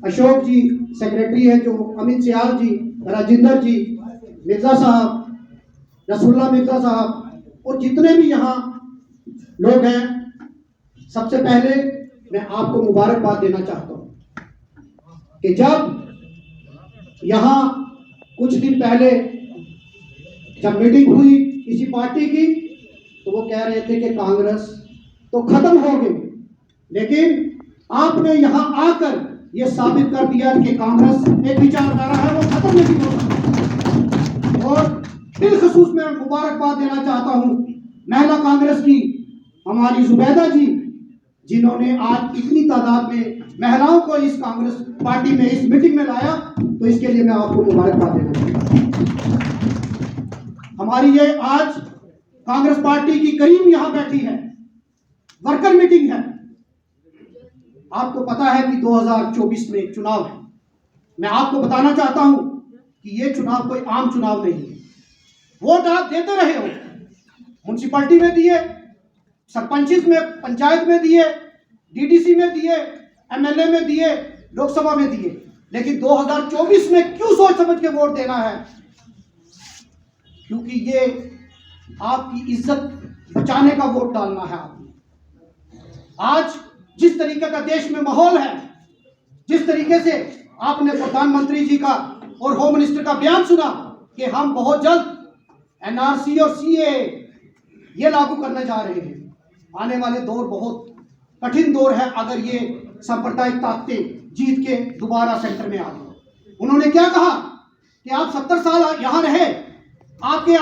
अशोक जी secretary है, जो अमित सियाल जी, राजिंदर जी, मिर्जा साहब, रसूलुल्लाह मिर्जा साहब और जितने भी यहाँ लोग हैं, सबसे पहले मैं आपको मुबारकबाद देना चाहता हूँ कि जब यहाँ कुछ दिन पहले जब मीटिंग हुई किसी पार्टी की तो वो कह रहे थे कि कांग्रेस तो खत्म हो गई, लेकिन आपने यहाँ आकर ये साबित कर दिया कि कांग्रेस एक विचारधारा है, वो खत्म नहीं हो सकती। और बिलखसूस मैं मुबारकबाद देना चाहता हूँ महिला कांग्रेस की हमारी जुबैदा जी, जिन्होंने आज इतनी तादाद में महिलाओं को इस कांग्रेस पार्टी में इस मीटिंग में लाया, तो इसके लिए मैं आपको मुबारकबाद देना चाहता हूँ। हमारी ये आज कांग्रेस पार्टी की करीब यहाँ बैठी है, वर्कर मीटिंग है। आपको पता है कि 2024 में चुनाव है। मैं आपको बताना चाहता हूं कि ये चुनाव कोई आम चुनाव नहीं है। वोट आप देते रहे हो, म्युनिसिपैलिटी में दिए, सरपंचिस में, पंचायत में दिए, डीडीसी में दिए, एमएलए में दिए, लोकसभा में दिए, लेकिन 2024 में क्यों सोच समझ के वोट देना है? क्योंकि ये आपकी इज्जत बचाने का वोट डालना है आपने। आज जिस तरीके का देश में माहौल है, जिस तरीके से आपने प्रधानमंत्री जी का और होम मिनिस्टर का बयान सुना कि हम बहुत जल्द एनआरसी और सीएए ये लागू करने जा रहे हैं, आने वाले दौर बहुत कठिन दौर है अगर ये सांप्रदायिक ताकतें जीत के दोबारा सेंटर में आ गई। उन्होंने क्या कहा कि आप 70 साल यहाँ रहे, आपके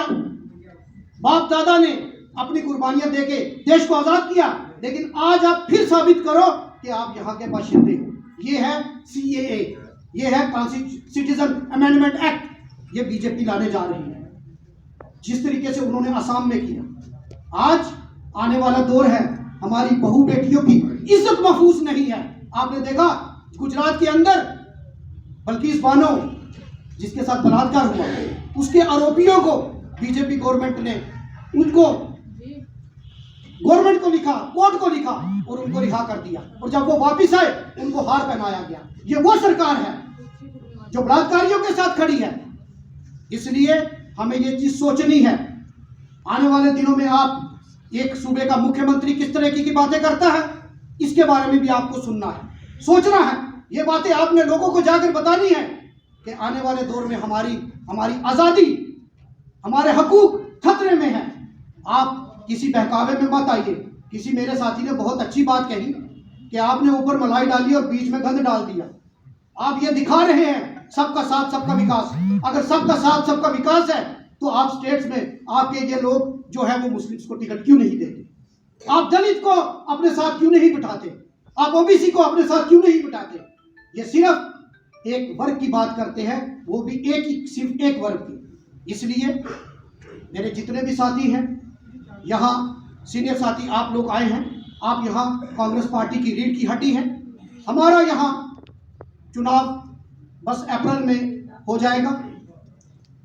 बाप दादा ने अपनी कुर्बानियां देके देश को आजाद किया, लेकिन आज आप फिर साबित करो कि आप यहाँ के बाशिंदे हो। ये है सीएए, ये है सिटीजन अमेंडमेंट एक्ट, ये बीजेपी लाने जा रही है। जिस तरीके से उन्होंने असम में किया, आज आने वाला दौर है, हमारी बहू बेटियों की इज्जत महफूज नहीं है। आपने देखा गुजरात के अंदर बल्किस बानो जिसके साथ बलात्कार हुआ, उसके आरोपियों को बीजेपी गवर्नमेंट ने उनको गवर्नमेंट को लिखा, कोर्ट को लिखा और उनको रिहा कर दिया, और जब वो वापस आए उनको हार पहनाया गया। ये वो सरकार है जो बलात्कारियों के साथ खड़ी है। इसलिए हमें ये चीज सोचनी है। आने वाले दिनों में आप एक सूबे का मुख्यमंत्री किस तरह की बातें करता है, इसके बारे में भी आपको सुनना है, सोचना है। ये बातें आपने लोगों को जाकर बतानी है कि आने वाले दौर में हमारी आजादी, हमारे हकूक खतरे में है। आप किसी बहकावे में मत आइए। किसी मेरे साथी ने बहुत अच्छी बात कही कि आपने ऊपर मलाई डाली और बीच में गंद डाल दिया। आप ये दिखा रहे हैं सबका साथ सबका विकास। अगर सबका साथ सबका विकास है तो आप स्टेट्स में आपके ये लोग जो है वो मुस्लिम्स को टिकट क्यों नहीं देते? आप दलित को अपने साथ क्यों नहीं बिठाते? आप ओबीसी को अपने साथ क्यों नहीं बिठाते? ये सिर्फ एक वर्ग की बात करते हैं, वो भी सिर्फ एक वर्ग की। इसलिए मेरे जितने भी साथी हैं यहाँ, सीनियर साथी आप लोग आए हैं, आप यहाँ कांग्रेस पार्टी की रीढ़ की हड्डी हैं। हमारा यहाँ चुनाव बस अप्रैल में हो जाएगा।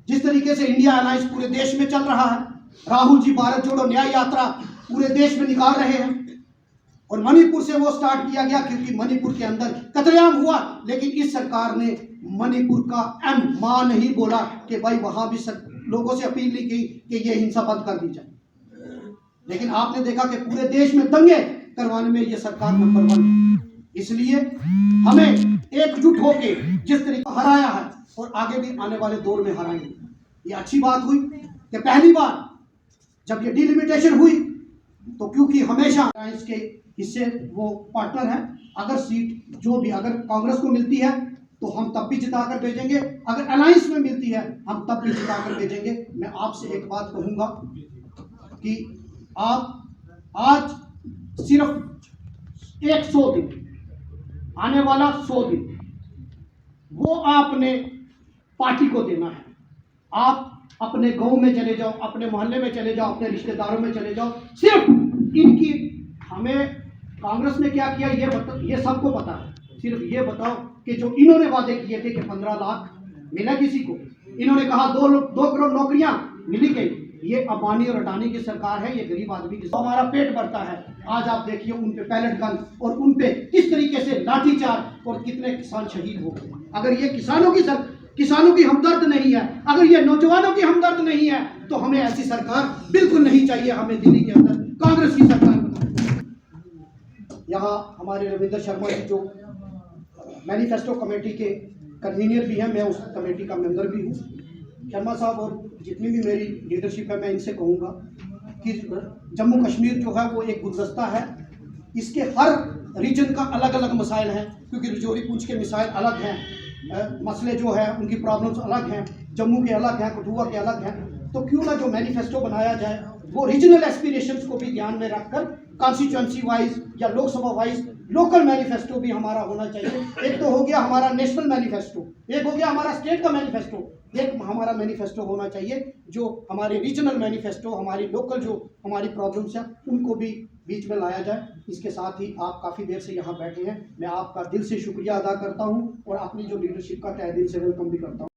जिस तरीके से इंडिया अलायंस पूरे देश में चल रहा है, राहुल जी भारत जोड़ो न्याय यात्रा पूरे देश में निकाल रहे हैं, और मणिपुर से वो स्टार्ट किया गया क्योंकि मणिपुर के अंदर कतलेआम हुआ, लेकिन इस सरकार ने मणिपुर का मां नहीं बोला कि भाई वहां भी लोगों से अपील नहीं की कि ये हिंसा बंद कर दी जाए। लेकिन आपने देखा कि पूरे देश में दंगे करवाने में ये सरकार नंबर 1 है। इसलिए हमें एकजुट होकर जिस तरीके हराया है और आगे भी आने वाले दौर में हराएंगे। ये अच्छी बात हुई कि पहली बार जब ये डिलिमिटेशन हुई तो क्योंकि हमेशा अलायंस के हिस्से वो पार्टनर है, अगर सीट जो भी अगर कांग्रेस को मिलती है तो हम तब भी जिताकर भेजेंगे, अगर अलायंस में मिलती है हम तब भी जिताकर भेजेंगे। मैं आपसे एक बात कहूंगा कि आप आज सिर्फ 100 दिन, आने वाला 100 दिन वो आपने पार्टी को देना है। आप अपने गांव में चले जाओ, अपने मोहल्ले में चले जाओ, अपने रिश्तेदारों में चले जाओ, सिर्फ इनकी हमें कांग्रेस ने क्या किया ये सबको पता है। सिर्फ ये बताओ कि जो इन्होंने वादे किए थे कि 15 लाख मिला किसी को, इन्होंने कहा 2 करोड़ नौकरियां मिली गई, ये अंबानी और अडानी की सरकार है, ये गरीब आदमी की हमारा पेट भरता है। आज आप देखिए उन पे पैलेट गन और उन पे किस तरीके से लाठीचार्ज और कितने किसान शहीद हो गए। अगर ये किसानों की हमदर्द नहीं है, अगर ये नौजवानों की हमदर्द नहीं है, तो हमें ऐसी सरकार बिल्कुल नहीं चाहिए। हमें दिल्ली के अंदर कांग्रेस की सरकार बनानी। यहाँ हमारे रविंद्र शर्मा जी जो मैनिफेस्टो कमेटी के कन्वीनर भी हैं, मैं उस कमेटी का मेंबर भी हूँ। शर्मा साहब और जितनी भी मेरी लीडरशिप है, मैं इनसे कहूँगा कि जम्मू कश्मीर जो है वो एक गुलदस्ता है। इसके हर रीजन का अलग अलग मसाइल हैं, क्योंकि रजौरी पूंछ के मिसाइल अलग हैं, मसले जो है उनकी प्रॉब्लम्स अलग हैं, जम्मू के अलग हैं, कठुआ के अलग हैं। तो क्यों ना जो मैनिफेस्टो बनाया जाए वो रीजनल एस्पिरेशंस को भी ध्यान में रखकर कॉन्स्टिट्यूंसी वाइज या लोकसभा वाइज लोकल मैनिफेस्टो भी हमारा होना चाहिए। एक तो हो गया हमारा नेशनल मैनिफेस्टो, एक हो गया हमारा स्टेट का मैनिफेस्टो, एक हमारा मैनिफेस्टो होना चाहिए जो हमारे रीजनल मैनिफेस्टो, हमारी लोकल जो हमारी प्रॉब्लम्स हैं उनको भी बीच में लाया जाए। इसके साथ ही आप काफ़ी देर से यहाँ बैठे हैं, मैं आपका दिल से शुक्रिया अदा करता हूँ और अपनी जो लीडरशिप का तहे दिल से वेलकम भी करता हूँ।